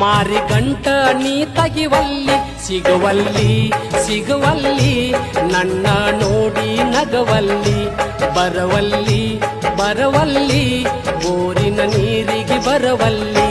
ಮಾರಿ ಗಂಟ ನೀ ತಗಿವಲ್ಲಿ ಸಿಗುವಲ್ಲಿ ಸಿಗುವಲ್ಲಿ ನನ್ನ ನೋಡಿ ನಗವಲ್ಲಿ ಬರವಲ್ಲಿ ಬರವಲ್ಲಿ ಬೋರಿನ ನೀರಿಗೆ ಬರವಲ್ಲಿ